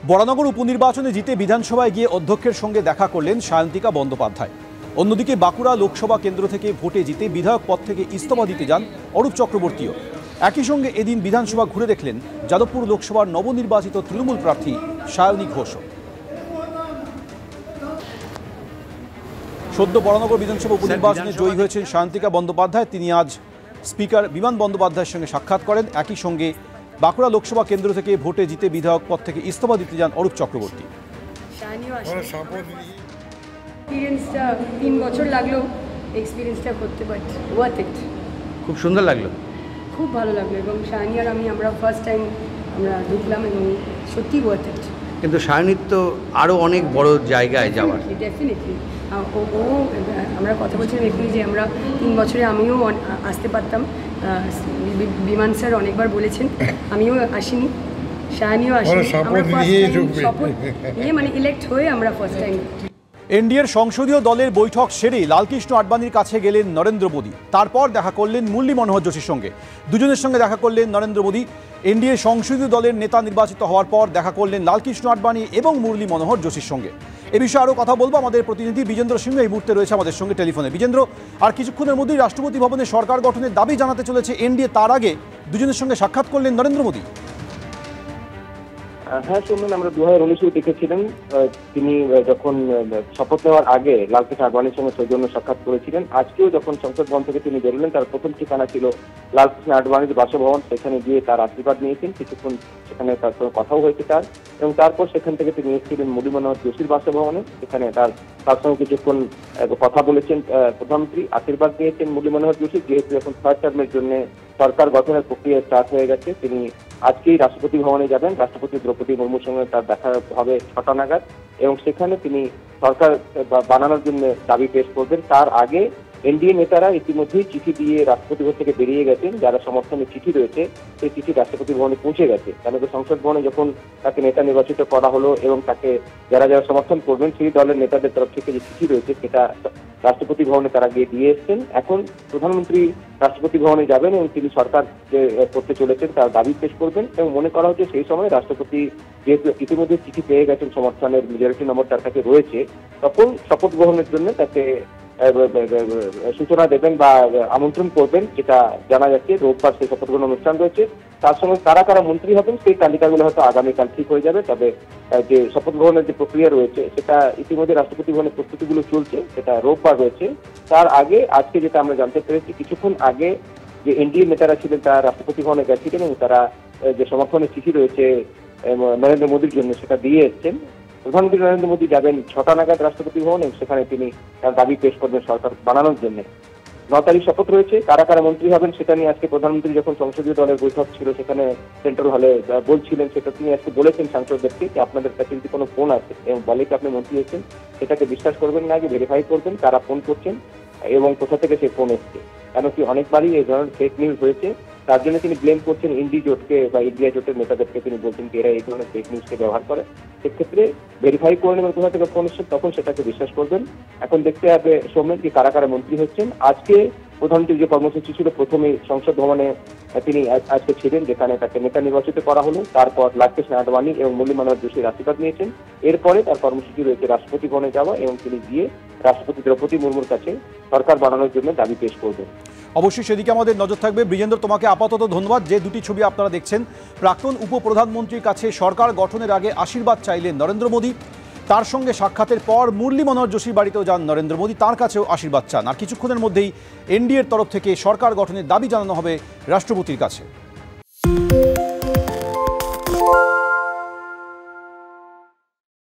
বরানগর উপনির্বাচনে জিতে বিধানসভায় গিয়ে অধ্যক্ষের সঙ্গে দেখা করলেন সায়ন্তিকা বন্দ্যোপাধ্যায়। অন্যদিকে বাঁকুড়া লোকসভা কেন্দ্র থেকে ভোটে জিতে বিধায়ক পদ থেকে ইস্তফা দিতে যান অরূপ চক্রবর্তীও। একই সঙ্গে এদিন বিধানসভা ঘুরে দেখলেন যাদবপুর লোকসভার নবনির্বাচিত তৃণমূল প্রার্থী সায়নী ঘোষ। সদ্য বরানগর বিধানসভা উপনির্বাচনে জয়ী হয়েছেন সায়ন্তিকা বন্দ্যোপাধ্যায়। তিনি আজ স্পিকার বিমান বন্দ্যোপাধ্যায়ের সঙ্গে সাক্ষাৎ করেন। একই সঙ্গে বাঁকুড়া লোকসভা কেন্দ্র থেকে ভোটে জিতে বিধায়ক পদ থেকে ইস্তফা দিতে যান অরূপ চক্রবর্তী। এক্সপিরিয়েন্সটা 3 বছর লাগলো এক্সপিরিয়েন্সটা করতে, বাট ওয়ার্থ ইট। খুব সুন্দর লাগলো, খুব ভালো লাগলো এবং শায়নী আর আমরা ফার্স্ট টাইম আমরা ঢুকলাম এবং সত্যি ওয়ার্থ ইট। কিন্তু শায়নীর তো আরও অনেক বড় জায়গায় যাওয়ার। ডেফিনেটলি ও আমরা কথা বলছিলাম এখনই যে আমরা 3 বছরে আমিও আসতে পারতাম। বিমান স্যার অনেকবার বলেছেন, আমিও আসিনি, শায়নীও আসেনি। আমরা মানে ইলেক্ট হয়ে আমরা ফার্স্ট টাইম। এনডিএর সংসদীয় দলের বৈঠক সেরে লালকৃষ্ণ আডবাণীর কাছে গেলেন নরেন্দ্র মোদী। তারপর দেখা করলেন মুরলী মনোহর যোশীর সঙ্গে। দুজনের সঙ্গে দেখা করলেন নরেন্দ্র মোদী। এনডিএ সংসদীয় দলের নেতা নির্বাচিত হওয়ার পর দেখা করলেন লালকৃষ্ণ আডবাণী এবং মুরলী মনোহর যোশীর সঙ্গে। এ বিষয়ে আরও কথা বলবো আমাদের প্রতিনিধি বিজেন্দ্র সিংহ এই মুহূর্তে রয়েছে আমাদের সঙ্গে টেলিফোনে। বিজেন্দ্র, আর কিছুক্ষণের মধ্যেই রাষ্ট্রপতি ভবনে সরকার গঠনের দাবি জানাতে চলেছে এনডিএ, তার আগে দুজনের সঙ্গে সাক্ষাৎ করলেন নরেন্দ্র মোদী। হ্যাঁ শুনলেন, আমরা 2019 দেখেছিলেন তিনি যখন শপথ নেওয়ার আগে লালকৃষ্ণ আডবাণীর সঙ্গে সৌজন্য সাক্ষাৎ করেছিলেন। আজকেও যখন সংসদ ভবন থেকে তিনি বেরোলেন, তার প্রথম ঠিকানা ছিল লালকৃষ্ণ আডবাণীর বাসভবন। সেখানে গিয়ে তার আশীর্বাদ নিয়েছেন, কিছুক্ষণ সেখানে তার সঙ্গে কথাও হয়েছে তার, এবং তারপর সেখান থেকে তিনি এসেছিলেন মুরলী মনোহর যোশীর বাসভবনে। সেখানে তার সঙ্গে কিছুক্ষণ কথা বলেছেন প্রধানমন্ত্রী, আশীর্বাদ নিয়েছেন মুরলী মনোহর যোশী। যেহেতু এখন 3rd টার্মের জন্য সরকার গঠনের প্রক্রিয়া স্টার্ট হয়ে গেছে, তিনি আজকেই রাষ্ট্রপতি ভবনে যাবেন। রাষ্ট্রপতি দ্রৌপদী মুর্মুর সঙ্গে তার দেখা হবে 6টা নাগাদ, এবং সেখানে তিনি সরকার বানানোর জন্য দাবি পেশ করবেন। তার আগে এনডিএ নেতারা ইতিমধ্যেই চিঠি দিয়ে রাষ্ট্রপতি ভবন থেকে বেরিয়ে গেছেন। যারা সমর্থনের চিঠি রয়েছে সেই চিঠি রাষ্ট্রপতি ভবনে পৌঁছে গেছে। কেন কি সংসদ ভবনে যখন তাকে নেতা নির্বাচিত করা হলো এবং তাকে যারা যারা সমর্থন করবেন সেই দলের নেতাদের তরফ থেকে যে চিঠি রয়েছে সেটা রাষ্ট্রপতি ভবনে তারা গিয়ে দিয়ে এসছেন। এখন প্রধানমন্ত্রী রাষ্ট্রপতি ভবনে যাবেন এবং তিনি সরকার যে করতে চলেছেন তার দাবি পেশ করবেন, এবং মনে করা হচ্ছে সেই সময় রাষ্ট্রপতি যেহেতু ইতিমধ্যে চিঠি পেয়ে গেছেন, সমর্থনের মেজরিটি নম্বর তার কাছে রয়েছে, তখন শপথ গ্রহণের জন্য তাকে সূচনা দেবেন বা আমন্ত্রণ করবেন, যেটা জানা যাচ্ছে। রোববার সেই শপথ গ্রহণ অনুষ্ঠান রয়েছে। তার সঙ্গে কারা কারা মন্ত্রী হবেন সেই তালিকাগুলো হয়তো আগামীকাল ঠিক হয়ে যাবে। তবে যে শপথ গ্রহণের যে প্রক্রিয়া রয়েছে সেটা ইতিমধ্যে রাষ্ট্রপতি ভবনের প্রস্তুতিগুলো চলছে, সেটা রোববার রয়েছে। তার আগে আজকে যেটা আমরা জানতে পেরেছি, কিছুক্ষণ আগে যে এনডিএ নেতারা ছিলেন তারা রাষ্ট্রপতি ভবনে গেছিলেন এবং তারা যে সমর্থনের চিঠি রয়েছে নরেন্দ্র মোদীর জন্য সেটা দিয়ে এসছেন। প্রধানমন্ত্রী নরেন্দ্র মোদী যাবেন 6টা নাগাদ রাষ্ট্রপতি ভবন, এবং সেখানে তিনি তার দাবি পেশ করবেন সরকার বানানোর জন্য। 9 তারিখ শপথ রয়েছে। কারা কারা মন্ত্রী হবেন সেটা নিয়ে আজকে প্রধানমন্ত্রী যখন সংসদীয় দলের বৈঠক ছিল সেখানে সেন্ট্রাল হলে বলছিলেন, সেটা তিনি আজকে বলেছেন সাংসদদেরকে যে আপনাদের কাছে যদি কোনো ফোন আছে এবং বলে কি আপনি মন্ত্রী হয়েছেন, সেটাকে বিশ্বাস করবেন না, আগে ভেরিফাই করবেন কারা ফোন করছেন এবং কোথা থেকে সেই ফোন এসছে। কেন কি অনেকবারই এই ধরনের ফেক নিউজ হয়েছে, তার জন্য তিনি ব্লেম করছেন ইন্ডি জোটকে বা ইন্ডিয়া জোটের নেতাদেরকে। তিনি বলছেন যে এরা এই ধরনের ফেক নিউজকে ব্যবহার করে। সেক্ষেত্রে ভেরিফাই করে নেবেন কোথা থেকে ফোন এসছে, তখন সেটাকে বিশ্বাস করবেন। এখন দেখতে হবে সৌমেন কি কারা কারা মন্ত্রী হচ্ছেন। আজকে প্রধানমন্ত্রীর যে কর্মসূচি ছিল, প্রথমে সংসদ ভবনে তিনি আজকে ছিলেন, যেখানে তাকে নেতা নির্বাচিত করা হলো। তারপর লালকৃষ্ণ আডবাণী এবং মুরলী মনোহর যোশীর আশীর্বাদ নিয়েছেন। এরপরে তার কর্মসূচি রয়েছে রাষ্ট্রপতি ভবনে যাওয়া, এবং তিনি গিয়ে রাষ্ট্রপতি দ্রৌপদী মুর্মুর কাছে সরকার বানানোর জন্য দাবি পেশ করবেন। অবশ্যই সেদিকে আমাদের নজর থাকবে। বীরেন্দ্র, তোমাকে আপাতত ধন্যবাদ। যে দুটি ছবি আপনারা দেখছেন, প্রাক্তন উপপ্রধানমন্ত্রীর কাছে সরকার গঠনের আগে আশীর্বাদ চাইলেন নরেন্দ্র মোদী, তার সঙ্গে সাক্ষাতের পর মুরলী মনোহর যোশীর বাড়িতেও যান নরেন্দ্র মোদী, তার কাছেও আশীর্বাদ চান। আর কিছুক্ষণের মধ্যেই এনডিএর তরফ থেকে সরকার গঠনের দাবি জানানো হবে রাষ্ট্রপতির কাছে।